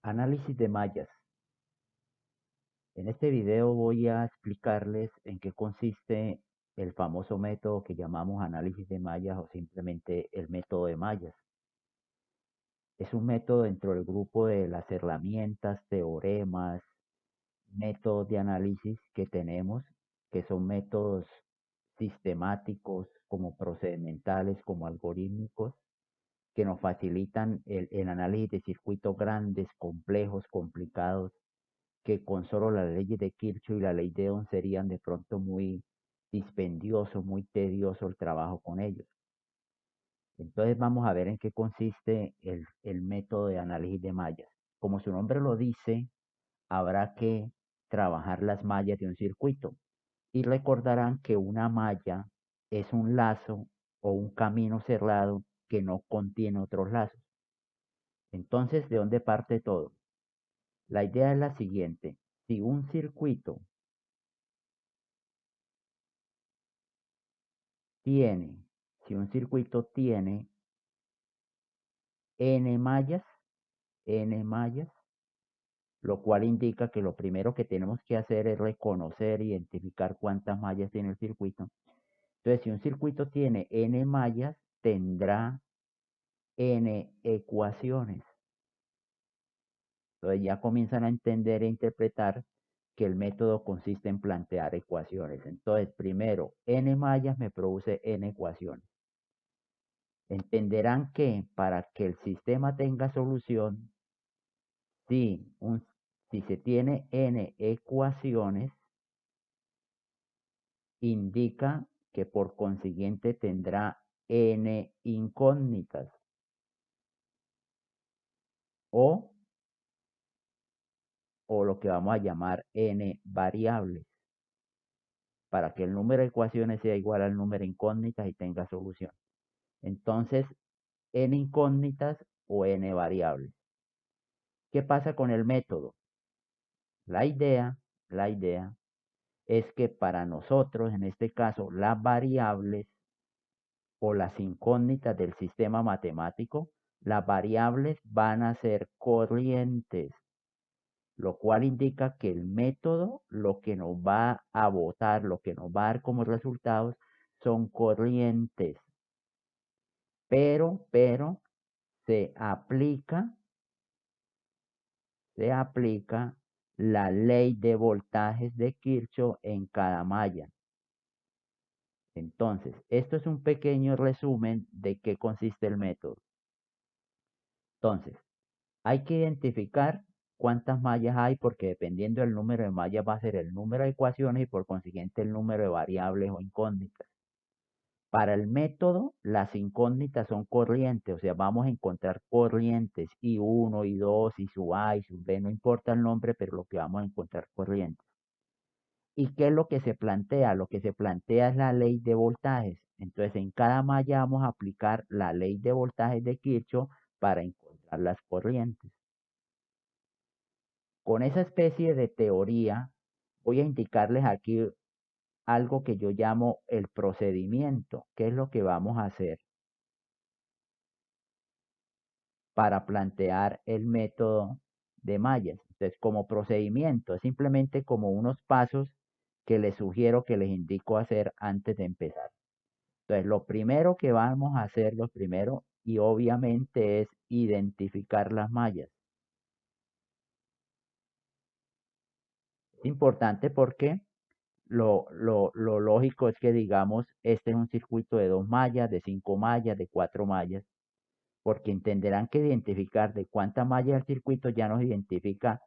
Análisis de mallas. En este video voy a explicarles en qué consiste el famoso método que llamamos análisis de mallas o simplemente el método de mallas. Es un método dentro del grupo de las herramientas, teoremas, métodos de análisis que tenemos, que son métodos sistemáticos, como procedimentales, como algorítmicos, que nos facilitan el análisis de circuitos grandes, complejos, complicados, que con solo las leyes de Kirchhoff y la ley de Ohm serían de pronto muy dispendioso, muy tedioso el trabajo con ellos. Entonces vamos a ver en qué consiste el método de análisis de mallas. Como su nombre lo dice, habrá que trabajar las mallas de un circuito. Y recordarán que una malla es un lazo o un camino cerrado que no contiene otros lazos. Entonces, ¿de dónde parte todo? La idea es la siguiente. Si un circuito tiene, si un circuito tiene n mallas, lo cual indica que lo primero que tenemos que hacer es reconocer, identificar cuántas mallas tiene el circuito. Entonces, si un circuito tiene n mallas, tendrá n ecuaciones. Entonces ya comienzan a entender e interpretar que el método consiste en plantear ecuaciones. Entonces, primero, n mallas me produce n ecuaciones. Entenderán que para que el sistema tenga solución, si, si se tiene n ecuaciones, indica que por consiguiente tendrá n incógnitas o, o lo que vamos a llamar n variables, para que el número de ecuaciones sea igual al número de incógnitas y tenga solución. Entonces, n incógnitas o n variables. ¿Qué pasa con el método? La idea es que para nosotros, en este caso, las variables o las incógnitas del sistema matemático, las variables van a ser corrientes, lo cual indica que el método lo que nos va a botar, lo que nos va a dar como resultados son corrientes, pero se aplica la ley de voltajes de Kirchhoff en cada malla. Entonces, esto es un pequeño resumen de qué consiste el método. Entonces, hay que identificar cuántas mallas hay porque dependiendo del número de mallas va a ser el número de ecuaciones y por consiguiente el número de variables o incógnitas. Para el método, las incógnitas son corrientes, o sea, vamos a encontrar corrientes I1, I2, I sub A, I sub B, no importa el nombre, pero lo que vamos a encontrar corrientes. ¿Y qué es lo que se plantea? Lo que se plantea es la ley de voltajes. Entonces, en cada malla vamos a aplicar la ley de voltajes de Kirchhoff para encontrar las corrientes. Con esa especie de teoría, voy a indicarles aquí algo que yo llamo el procedimiento. ¿Qué es lo que vamos a hacer para plantear el método de mallas? Entonces, como procedimiento, es simplemente como unos pasos que les sugiero que les indico hacer antes de empezar. Entonces, lo primero que vamos a hacer, lo primero, y obviamente es identificar las mallas. Es importante porque lo lógico es que digamos, este es un circuito de 2 mallas, de 5 mallas, de 4 mallas, porque entenderán que identificar de cuántas mallas el circuito ya nos identifica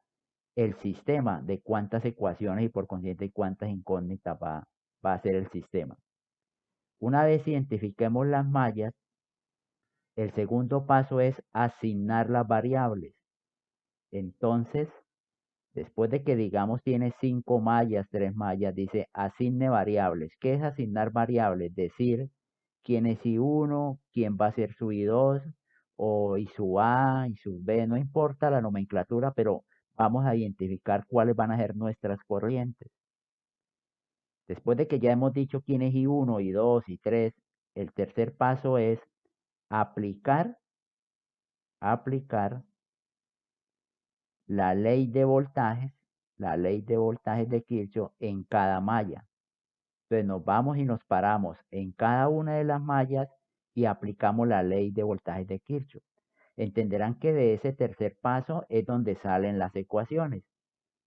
el sistema, de cuántas ecuaciones y por consiguiente cuántas incógnitas va a ser el sistema. Una vez identifiquemos las mallas, el segundo paso es asignar las variables. Entonces, después de que digamos tiene 5 mallas, 3 mallas, dice asigne variables. ¿Qué es asignar variables? Decir quién es I1, quién va a ser su I2, o I sub A, I sub B, no importa la nomenclatura, pero vamos a identificar cuáles van a ser nuestras corrientes. Después de que ya hemos dicho quién es I1, I2, I3, el tercer paso es aplicar la ley de voltajes, la ley de voltajes de Kirchhoff en cada malla. Entonces nos vamos y nos paramos en cada una de las mallas y aplicamos la ley de voltajes de Kirchhoff. Entenderán que de ese tercer paso es donde salen las ecuaciones,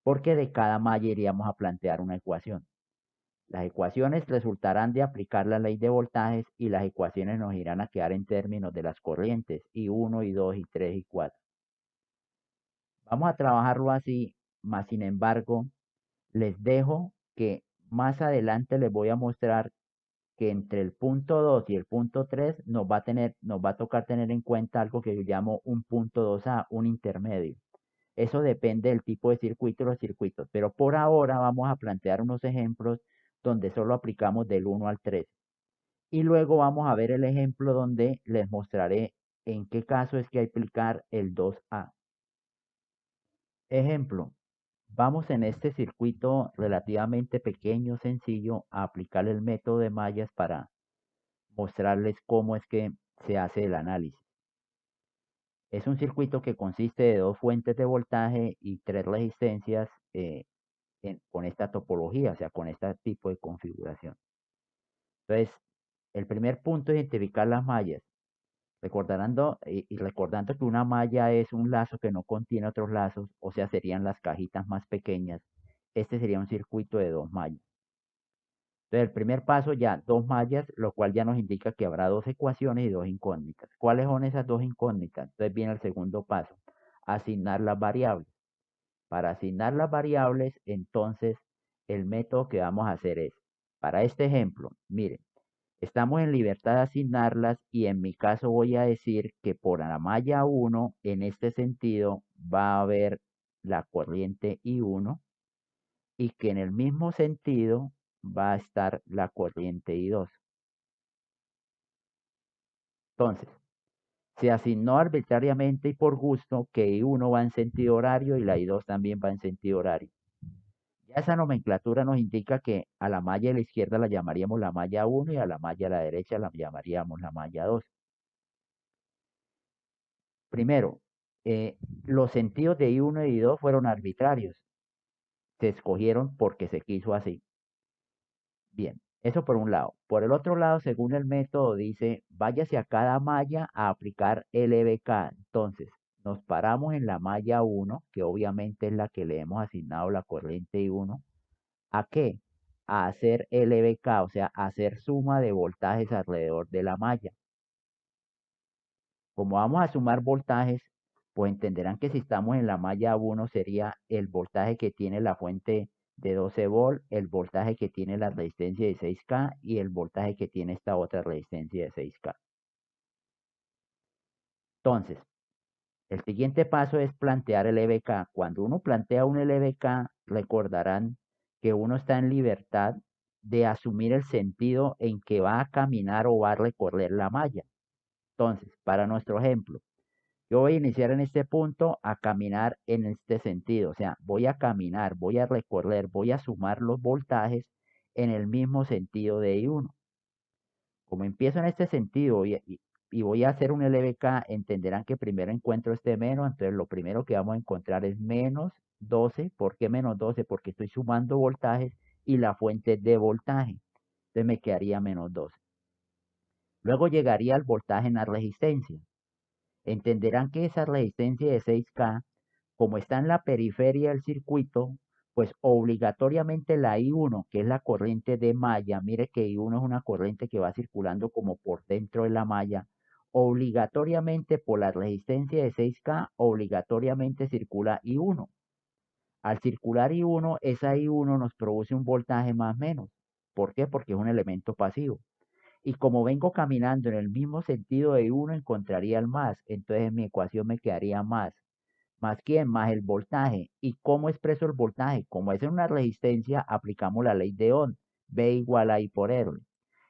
porque de cada malla iríamos a plantear una ecuación. Las ecuaciones resultarán de aplicar la ley de voltajes y las ecuaciones nos irán a quedar en términos de las corrientes I1, I2, I3 y 4. Vamos a trabajarlo así, más sin embargo, les dejo que más adelante les voy a mostrar que entre el punto 2 y el punto 3 nos va a tocar tener en cuenta algo que yo llamo un punto 2A, un intermedio. Eso depende del tipo de circuito y los circuitos, pero por ahora vamos a plantear unos ejemplos donde solo aplicamos del 1 al 3. Y luego vamos a ver el ejemplo donde les mostraré en qué caso es que hay que aplicar el 2A. Ejemplo, vamos en este circuito relativamente pequeño, sencillo, a aplicar el método de mallas para mostrarles cómo es que se hace el análisis. Es un circuito que consiste de dos fuentes de voltaje y tres resistencias con esta topología, o sea, con este tipo de configuración. Entonces, el primer punto es identificar las mallas. Recordando que una malla es un lazo que no contiene otros lazos, o sea, serían las cajitas más pequeñas. Este sería un circuito de dos mallas. Entonces, el primer paso ya, dos mallas, lo cual ya nos indica que habrá dos ecuaciones y dos incógnitas. ¿Cuáles son esas dos incógnitas? Entonces viene el segundo paso, asignar las variables. Para asignar las variables, entonces, el método que vamos a hacer es, para este ejemplo, miren, estamos en libertad de asignarlas y en mi caso voy a decir que por la malla 1, en este sentido, va a haber la corriente I1 y que en el mismo sentido va a estar la corriente I2. Entonces, se asignó arbitrariamente y por gusto que I1 va en sentido horario y la I2 también va en sentido horario. Ya esa nomenclatura nos indica que a la malla de la izquierda la llamaríamos la malla 1 y a la malla de la derecha la llamaríamos la malla 2. Primero, los sentidos de I1 y I2 fueron arbitrarios. Se escogieron porque se quiso así. Bien, eso por un lado. Por el otro lado, según el método, dice, váyase a cada malla a aplicar LBK. Entonces, nos paramos en la malla 1, que obviamente es la que le hemos asignado la corriente I1. ¿A qué? A hacer LBK, o sea, a hacer suma de voltajes alrededor de la malla. Como vamos a sumar voltajes, pues entenderán que si estamos en la malla 1 sería el voltaje que tiene la fuente de 12 volt, el voltaje que tiene la resistencia de 6K y el voltaje que tiene esta otra resistencia de 6K. Entonces, el siguiente paso es plantear el EBK. Cuando uno plantea un LBK, recordarán que uno está en libertad de asumir el sentido en que va a caminar o va a recorrer la malla. Entonces, para nuestro ejemplo, yo voy a iniciar en este punto a caminar en este sentido, o sea, voy a caminar, voy a recorrer, voy a sumar los voltajes en el mismo sentido de I1. Como empiezo en este sentido y voy a hacer un LBK, entenderán que primero encuentro este menos, entonces lo primero que vamos a encontrar es menos 12. ¿Por qué menos 12? Porque estoy sumando voltajes y la fuente de voltaje. Entonces me quedaría menos 12. Luego llegaría al voltaje en la resistencia. Entenderán que esa resistencia de 6K, como está en la periferia del circuito, pues obligatoriamente la I1, que es la corriente de malla, mire que I1 es una corriente que va circulando como por dentro de la malla, obligatoriamente por la resistencia de 6K, obligatoriamente circula I1. Al circular I1, esa I1 nos produce un voltaje más menos. ¿Por qué? Porque es un elemento pasivo. Y como vengo caminando en el mismo sentido de I1, encontraría el más. Entonces en mi ecuación me quedaría más. ¿Más quién? Más el voltaje. ¿Y cómo expreso el voltaje? Como es en una resistencia, aplicamos la ley de Ohm. V igual a I por R.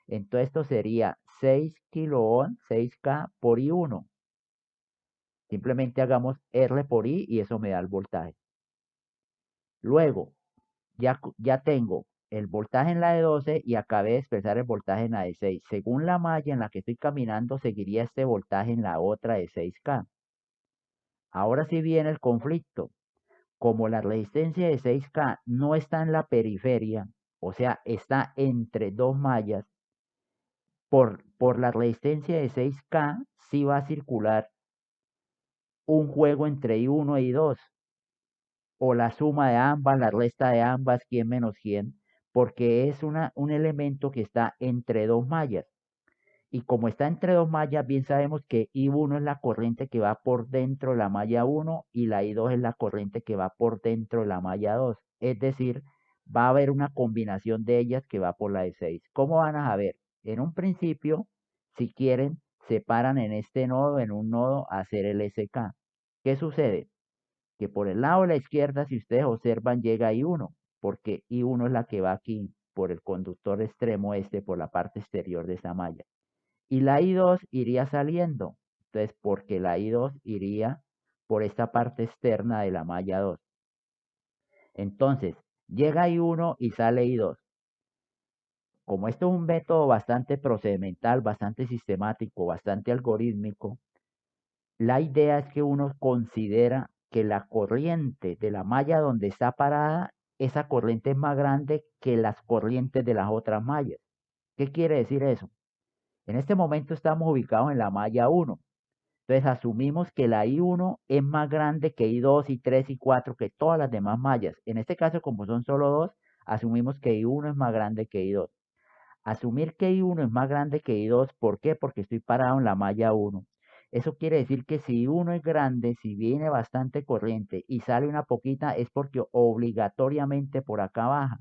Entonces esto sería 6 kiloohm, 6K por I1. Simplemente hagamos R por I y eso me da el voltaje. Luego, ya tengo el voltaje en la de 12 y acabé de expresar el voltaje en la de 6. Según la malla en la que estoy caminando, seguiría este voltaje en la otra de 6K. Ahora sí viene el conflicto. Como la resistencia de 6K no está en la periferia, o sea, está entre dos mallas, por la resistencia de 6K sí va a circular un juego entre I1 y I2, o la suma de ambas, la resta de ambas, 100 menos 100, porque es un elemento que está entre dos mallas. Y como está entre dos mallas, bien sabemos que I1 es la corriente que va por dentro de la malla 1 y la I2 es la corriente que va por dentro de la malla 2. Es decir, va a haber una combinación de ellas que va por la de 6. ¿Cómo van a saber? En un principio, si quieren, separan en este nodo, en un nodo, a hacer el SK. ¿Qué sucede? Que por el lado de la izquierda, si ustedes observan, llega I1, porque I1 es la que va aquí por el conductor extremo este, por la parte exterior de esa malla. Y la I2 iría saliendo. Entonces, porque la I2 iría por esta parte externa de la malla 2. Entonces, llega I1 y sale I2. Como esto es un método bastante procedimental, bastante sistemático, bastante algorítmico, la idea es que uno considera que la corriente de la malla donde está parada, esa corriente es más grande que las corrientes de las otras mallas. ¿Qué quiere decir eso? En este momento estamos ubicados en la malla 1. Entonces asumimos que la I1 es más grande que I2, I3, I4, que todas las demás mallas. En este caso, como son solo dos, asumimos que I1 es más grande que I2. Asumir que I1 es más grande que I2, ¿por qué? Porque estoy parado en la malla 1. Eso quiere decir que si I1 es grande, si viene bastante corriente y sale una poquita, es porque obligatoriamente por acá baja.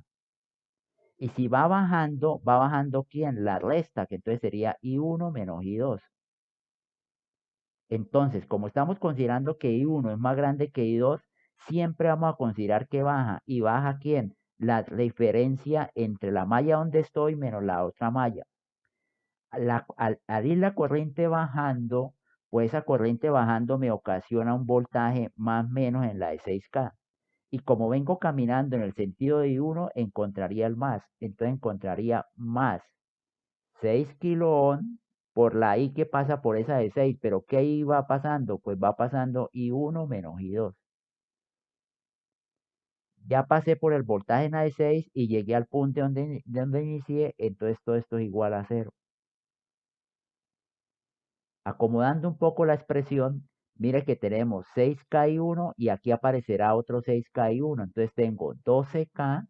Y si va bajando ¿quién? La resta, que entonces sería I1 menos I2. Entonces, como estamos considerando que I1 es más grande que I2, siempre vamos a considerar que baja. ¿Y baja quién? La diferencia entre la malla donde estoy menos la otra malla. Al ir la corriente bajando, pues esa corriente bajando me ocasiona un voltaje más o menos en la de 6K. Y como vengo caminando en el sentido de I1, encontraría el más. Entonces encontraría más 6 kilo ohm por la I que pasa por esa de 6. Pero ¿qué I va pasando? Pues va pasando I1 menos I2. Ya pasé por el voltaje en la de 6 y llegué al punto donde inicié, entonces todo esto es igual a cero. Acomodando un poco la expresión, mire que tenemos 6K1 y aquí aparecerá otro 6K1. Entonces tengo 12K,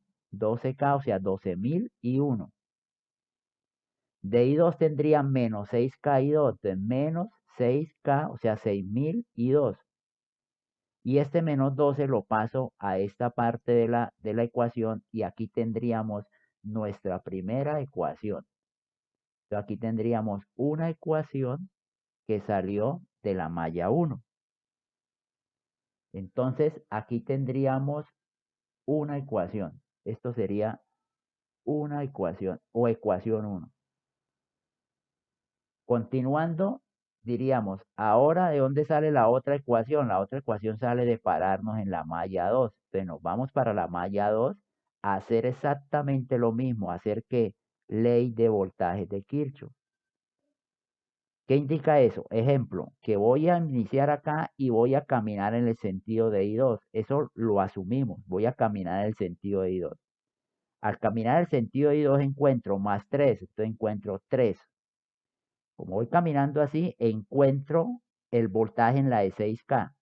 o sea, 12.000 y 1. De I2 tendría menos 6K2, entonces menos 6K, o sea, 6.000 y 2. Y este menos 12 lo paso a esta parte de la ecuación y aquí tendríamos nuestra primera ecuación. Entonces aquí tendríamos una ecuación que salió de la malla 1. Entonces aquí tendríamos una ecuación. Esto sería una ecuación o ecuación 1. Continuando, diríamos, ahora ¿de dónde sale la otra ecuación? La otra ecuación sale de pararnos en la malla 2. Entonces nos vamos para la malla 2 a hacer exactamente lo mismo, hacer que ley de voltaje de Kirchhoff. ¿Qué indica eso? Ejemplo, que voy a iniciar acá y voy a caminar en el sentido de I2. Eso lo asumimos. Voy a caminar en el sentido de I2. Al caminar en el sentido de I2 encuentro más 3. Entonces encuentro 3. Como voy caminando así, encuentro el voltaje en la de 6K.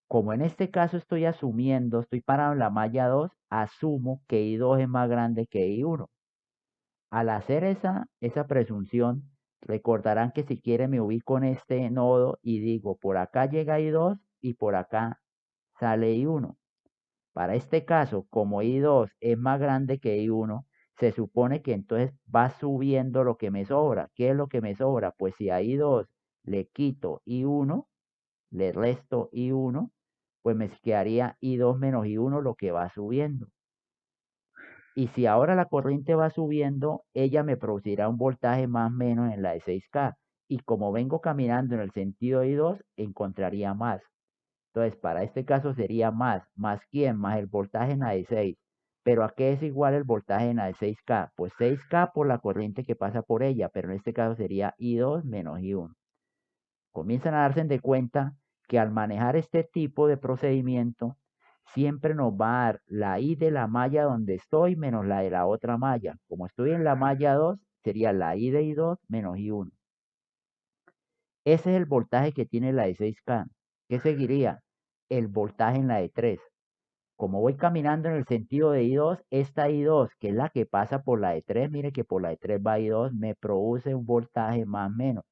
Como en este caso estoy asumiendo, estoy parado en la malla 2, asumo que I2 es más grande que I1. Al hacer esa presunción, recordarán que si quiere me ubico en este nodo y digo, por acá llega I2 y por acá sale I1. Para este caso, como I2 es más grande que I1, se supone que entonces va subiendo lo que me sobra. ¿Qué es lo que me sobra? Pues si a I2 le quito I1, le resto I1, pues me quedaría I2 menos I1 lo que va subiendo. Y si ahora la corriente va subiendo, ella me producirá un voltaje más o menos en la de 6K. Y como vengo caminando en el sentido de I2, encontraría más. Entonces, para este caso sería más quién, más el voltaje en la de 6. Pero ¿a qué es igual el voltaje en la de 6K? Pues 6K por la corriente que pasa por ella, pero en este caso sería I2 menos I1. Comienzan a darse de cuenta que al manejar este tipo de procedimiento, siempre nos va a dar la I de la malla donde estoy menos la de la otra malla. Como estoy en la malla 2, sería la I de I2 menos I1. Ese es el voltaje que tiene la de 6K. ¿Qué seguiría? El voltaje en la de 3. Como voy caminando en el sentido de I2, esta I2, que es la que pasa por la de 3, mire que por la de 3 va I2, me produce un voltaje más menos.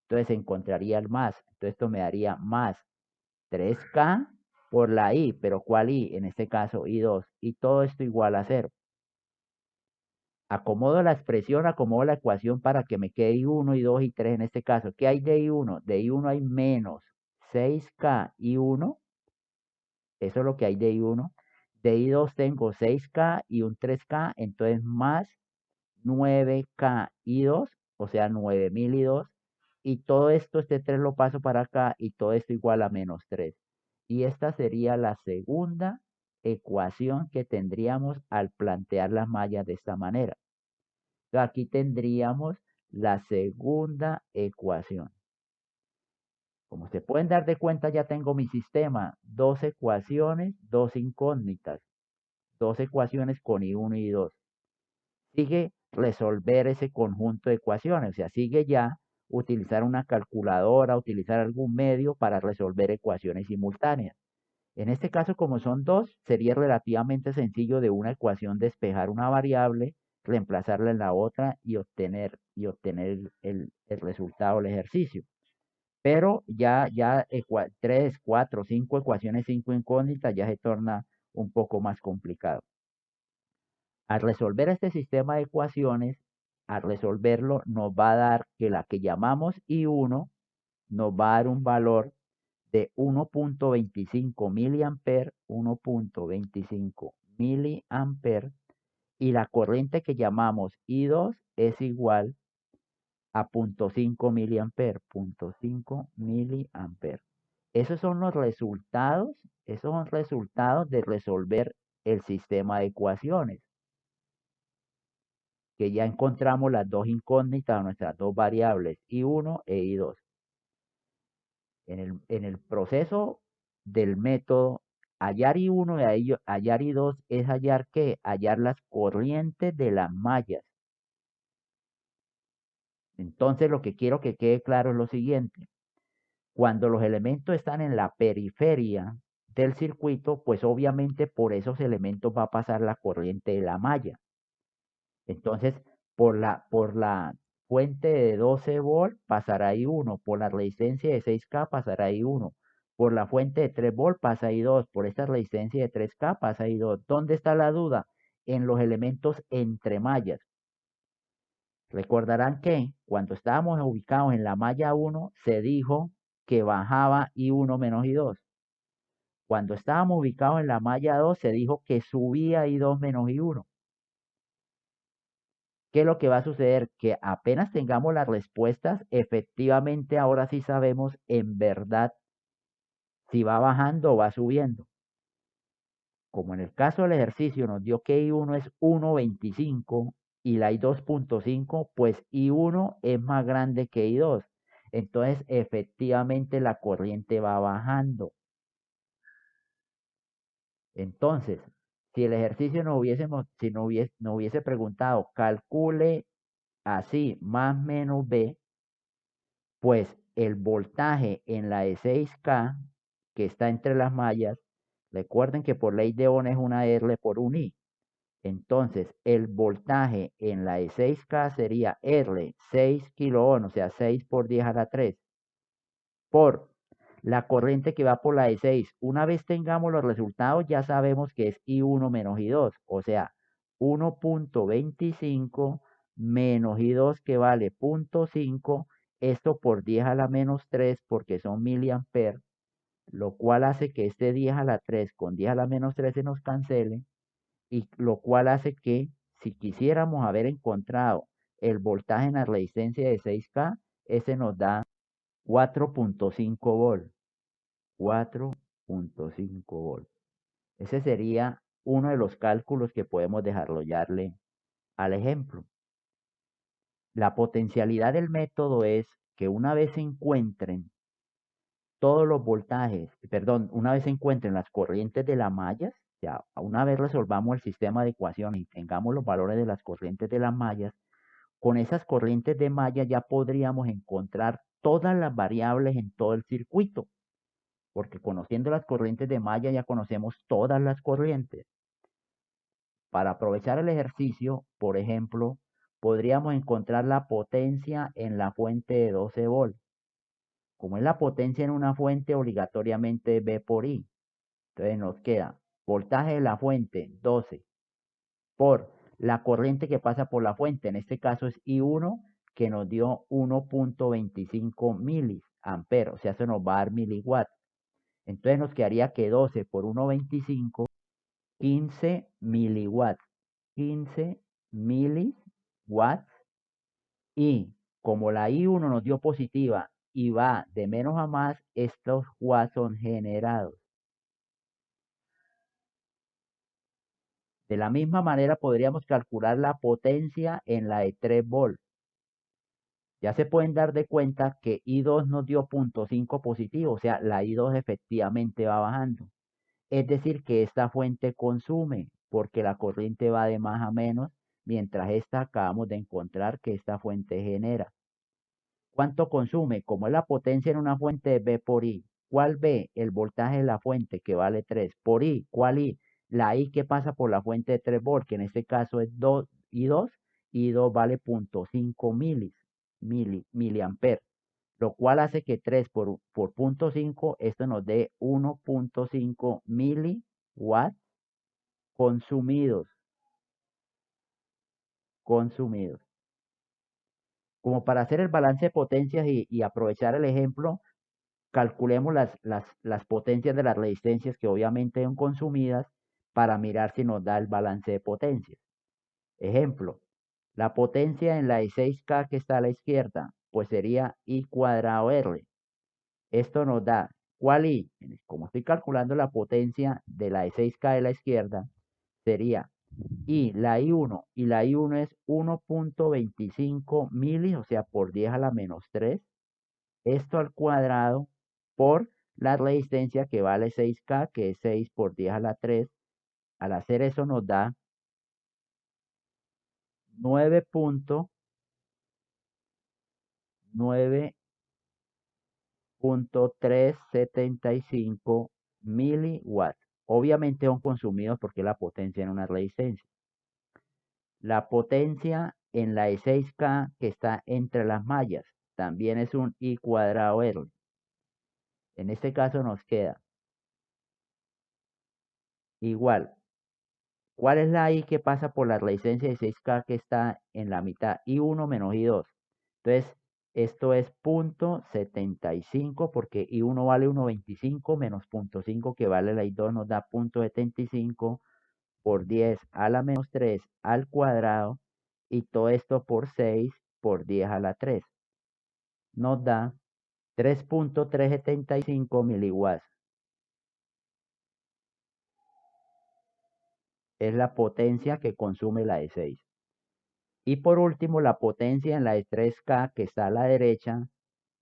Entonces encontraría el más. Entonces esto me daría más 3K por la I, pero ¿cuál I? En este caso I2. Y todo esto igual a 0. Acomodo la expresión, acomodo la ecuación para que me quede I1, I2 y 3 en este caso. ¿Qué hay de I1? De I1 hay menos 6K I1. Eso es lo que hay de I1. De I2 tengo 6K y un 3K, entonces más 9K I2, o sea, 9000 I2. Y todo esto, este 3 lo paso para acá y todo esto igual a menos 3. Y esta sería la segunda ecuación que tendríamos al plantear las mallas de esta manera. Entonces, aquí tendríamos la segunda ecuación. Como se pueden dar de cuenta, ya tengo mi sistema, dos ecuaciones, dos incógnitas, dos ecuaciones con I1 y I2. Sigue resolver ese conjunto de ecuaciones, o sea, sigue ya utilizar una calculadora, utilizar algún medio para resolver ecuaciones simultáneas. En este caso, como son dos, sería relativamente sencillo de una ecuación despejar una variable, reemplazarla en la otra y obtener el resultado del ejercicio. Pero ya 3, 4, 5 ecuaciones, 5 incógnitas, ya se torna un poco más complicado. Al resolver este sistema de ecuaciones, al resolverlo nos va a dar que la que llamamos I1 nos va a dar un valor de 1.25 miliamper, 1.25 miliamper, y la corriente que llamamos I2 es igual a 0.5 miliamper, 0.5 miliamper. Esos son resultados de resolver el sistema de ecuaciones, que ya encontramos las dos incógnitas, nuestras dos variables, I1 e I2. En el proceso del método, hallar I1 y hallar I2 es hallar ¿qué? Hallar las corrientes de las mallas. Entonces, lo que quiero que quede claro es lo siguiente. Cuando los elementos están en la periferia del circuito, pues obviamente por esos elementos va a pasar la corriente de la malla. Entonces, por la fuente de 12 volt pasará I1, por la resistencia de 6K pasará I1, por la fuente de 3 volt pasa I2, por esta resistencia de 3K pasa I2. ¿Dónde está la duda? En los elementos entre mallas. Recordarán que cuando estábamos ubicados en la malla 1, se dijo que bajaba I1 menos I2. Cuando estábamos ubicados en la malla 2, se dijo que subía I2 menos I1. ¿Qué es lo que va a suceder? Que apenas tengamos las respuestas, efectivamente ahora sí sabemos en verdad si va bajando o va subiendo. Como en el caso del ejercicio nos dio que I1 es 1.25 y la I2.5, pues I1 es más grande que I2. Entonces, efectivamente la corriente va bajando. Entonces, si el ejercicio si nos hubiese preguntado, calcule así más menos B, pues el voltaje en la de 6K, que está entre las mallas, recuerden que por ley de Ohm es una R por un I. Entonces, el voltaje en la de 6K sería R, 6 kilo-ohm, o sea, 6 por 10 a la 3, por la corriente que va por la de 6. Una vez tengamos los resultados, ya sabemos que es I1 menos I2, o sea, 1.25 menos I2 que vale 0.5, esto por 10 a la menos 3 porque son miliamperes, lo cual hace que este 10 a la 3 con 10 a la menos 3 se nos cancele, y lo cual hace que si quisiéramos haber encontrado el voltaje en la resistencia de 6K, ese nos da 4.5 volt. 4.5 volt. Ese sería uno de los cálculos que podemos desarrollarle al ejemplo. La potencialidad del método es que una vez se encuentren todos los voltajes, perdón, una vez se encuentren las corrientes de las mallas, ya una vez resolvamos el sistema de ecuaciones y tengamos los valores de las corrientes de las mallas, con esas corrientes de malla ya podríamos encontrar todas las variables en todo el circuito, porque conociendo las corrientes de malla ya conocemos todas las corrientes. Para aprovechar el ejercicio, por ejemplo, podríamos encontrar la potencia en la fuente de 12 volts. Como es la potencia en una fuente, obligatoriamente V por I. Entonces nos queda voltaje de la fuente 12 por la corriente que pasa por la fuente. En este caso es I1, que nos dio 1.25 miliamperes. O sea, eso nos va a dar miliwatts. Entonces nos quedaría que 12 por 1.25, 15 miliwatts. 15 miliwatts. Y como la I1 nos dio positiva y va de menos a más, estos watts son generados. De la misma manera podríamos calcular la potencia en la de 3 volts. Ya se pueden dar de cuenta que I2 nos dio 0.5 positivo, o sea, la I2 efectivamente va bajando. Es decir, que esta fuente consume, porque la corriente va de más a menos, mientras esta acabamos de encontrar que esta fuente genera. ¿Cuánto consume? Como es la potencia en una fuente de V por I. ¿Cuál V? El voltaje de la fuente, que vale 3. Por I, ¿cuál I? La I que pasa por la fuente de 3 volts, que en este caso es 2 I2. I2 vale 0.5 miliamperes, lo cual hace que 3 por 0.5, esto nos dé 1.5 miliwatts consumidos. Consumidos. Como para hacer el balance de potencias y aprovechar el ejemplo, calculemos las potencias de las resistencias que obviamente son consumidas para mirar si nos da el balance de potencias. Ejemplo, la potencia en la de 6K que está a la izquierda, pues sería I cuadrado R. Esto nos da, ¿cuál I? Como estoy calculando la potencia de la de 6K de la izquierda, sería I, la I1, y la I1 es 1.25 mili, o sea, por 10 a la menos 3, esto al cuadrado por la resistencia que vale 6K, que es 6 por 10 a la 3. Al hacer eso nos da 9.375 miliwatts. Obviamente son consumidos porque la potencia en una resistencia. La potencia en la de 6K que está entre las mallas también es un I cuadrado R. En este caso nos queda igual. ¿Cuál es la I que pasa por la resistencia de 6K que está en la mitad? I1 menos I2. Entonces, esto es 0.75 porque I1 vale 1.25 menos 0.5 que vale la I2 nos da 0.75 por 10 a la menos 3 al cuadrado, y todo esto por 6 por 10 a la 3. Nos da 3.375 miliwatts. Es la potencia que consume la de 6. Y por último, la potencia en la de 3K que está a la derecha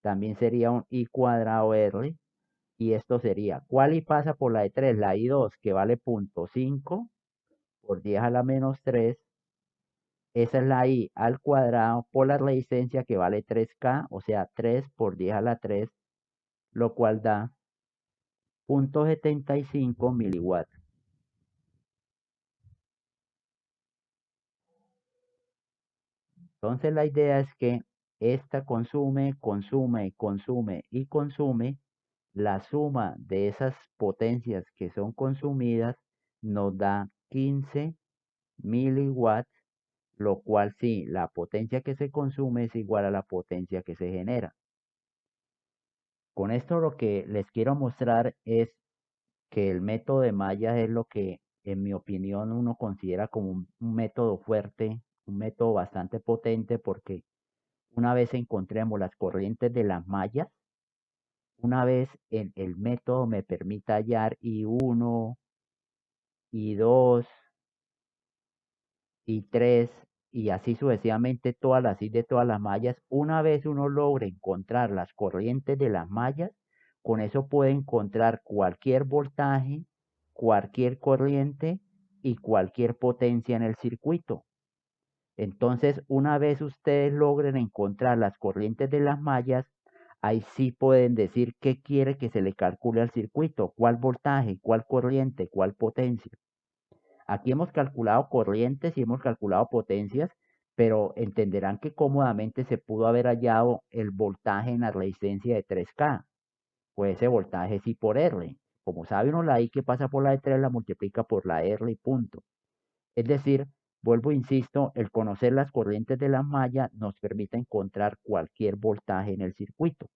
también sería un I cuadrado R. Y esto sería, ¿cuál I pasa por la de 3? La I2 que vale 0.5 por 10 a la menos 3. Esa es la I al cuadrado por la resistencia que vale 3K, o sea, 3 por 10 a la 3, lo cual da 0.75 miliwatts. Entonces la idea es que esta consume, consume, consume y consume. La suma de esas potencias que son consumidas nos da 15 miliwatts, lo cual sí, la potencia que se consume es igual a la potencia que se genera. Con esto lo que les quiero mostrar es que el método de mallas es lo que, en mi opinión, uno considera como un método fuerte, un método bastante potente, porque una vez encontremos las corrientes de las mallas, una vez el método me permita hallar I1, I2, I3 y así sucesivamente todas las I de todas las mallas, una vez uno logre encontrar las corrientes de las mallas, Con eso puede encontrar cualquier voltaje, cualquier corriente y cualquier potencia en el circuito. Entonces, una vez ustedes logren encontrar las corrientes de las mallas, ahí sí pueden decir qué quiere que se le calcule al circuito, cuál voltaje, cuál corriente, cuál potencia. Aquí hemos calculado corrientes y hemos calculado potencias, pero entenderán que cómodamente se pudo haber hallado el voltaje en la resistencia de 3K. Pues ese voltaje sí por R. Como sabe uno, la I que pasa por la de 3 la multiplica por la R y punto. Es decir, vuelvo, insisto, el conocer las corrientes de la malla nos permite encontrar cualquier voltaje en el circuito.